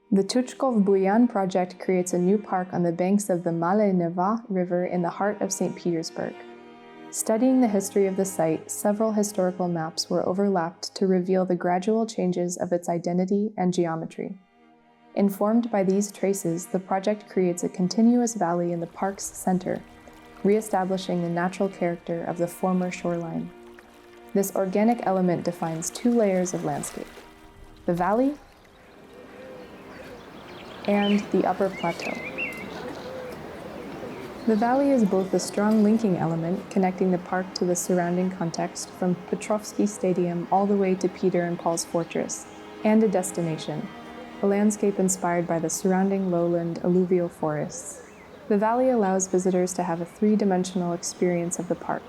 The Tучков Buyan project creates a new park on the banks of the Nevе River in the heart of St. Petersburg. Studying the history of the site, several historical maps were overlapped to reveal the gradual changes of its identity and geometry. Informed by these traces, the project creates a continuous valley in the park's center, re-establishing the natural character of the former shoreline. This organic element defines two layers of landscape: the valley and the upper plateau. The valley is both a strong linking element connecting the park to the surrounding context from Petrovsky Stadium all the way to Peter and Paul's Fortress, and a destination, a landscape inspired by the surrounding lowland alluvial forests. The valley allows visitors to have a three-dimensional experience of the park,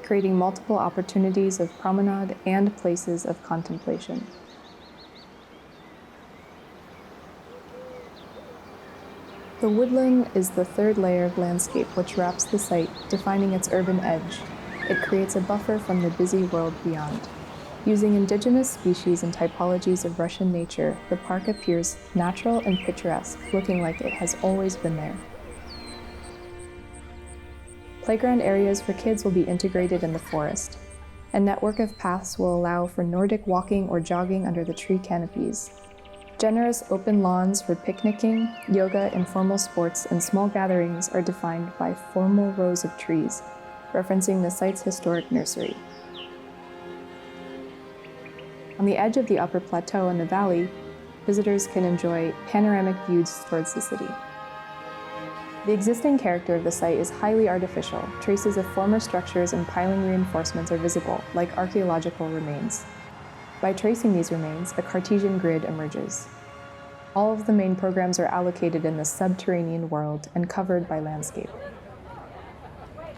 creating multiple opportunities of promenade and places of contemplation. The woodland is the third layer of landscape which wraps the site, defining its urban edge. It creates a buffer from the busy world beyond. Using indigenous species and typologies of Russian nature, the park appears natural and picturesque, looking like it has always been there. Playground areas for kids will be integrated in the forest. A network of paths will allow for Nordic walking or jogging under the tree canopies. Generous open lawns for picnicking, yoga, informal sports, and small gatherings are defined by formal rows of trees, referencing the site's historic nursery. On the edge of the upper plateau in the valley, visitors can enjoy panoramic views towards the city. The existing character of the site is highly artificial. Traces of former structures and piling reinforcements are visible, like archaeological remains. By tracing these remains, a Cartesian grid emerges. All of the main programs are allocated in the subterranean world and covered by landscape.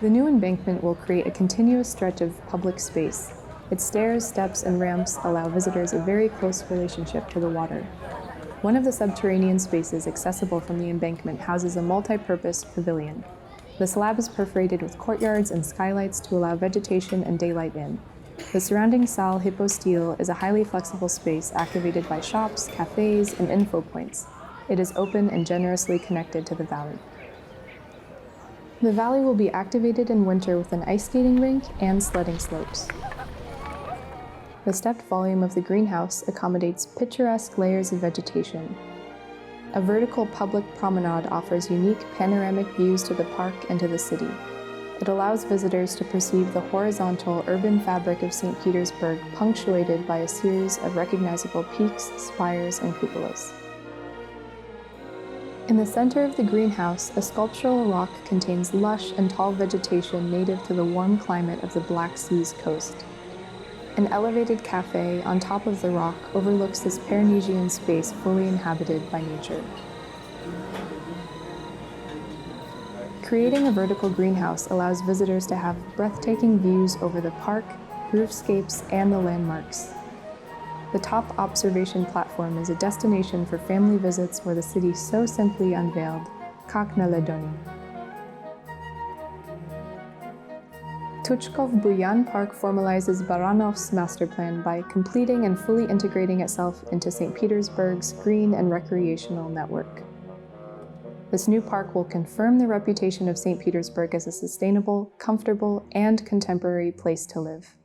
The new embankment will create a continuous stretch of public space. Its stairs, steps, and ramps allow visitors a very close relationship to the water. One of the subterranean spaces accessible from the embankment houses a multi-purpose pavilion. The slab is perforated with courtyards and skylights to allow vegetation and daylight in. The surrounding salle hypostyle is a highly flexible space activated by shops, cafes, and info points. It is open and generously connected to the valley. The valley will be activated in winter with an ice skating rink and sledding slopes. The stepped volume of the greenhouse accommodates picturesque layers of vegetation. A vertical public promenade offers unique panoramic views to the park and to the city. It allows visitors to perceive the horizontal urban fabric of St. Petersburg, punctuated by a series of recognizable peaks, spires, and cupolas. In the center of the greenhouse, a sculptural rock contains lush and tall vegetation native to the warm climate of the Black Sea's coast. An elevated cafe on top of the rock overlooks this Parnasian space fully inhabited by nature. Creating a vertical greenhouse allows visitors to have breathtaking views over the park, roofscapes, and the landmarks. The top observation platform is a destination for family visits where the city so simply unveiled, Как на ладони. Tучkov Buyan Park formalizes Baranov's master plan by completing and fully integrating itself into St. Petersburg's green and recreational network. This new park will confirm the reputation of St. Petersburg as a sustainable, comfortable, and contemporary place to live.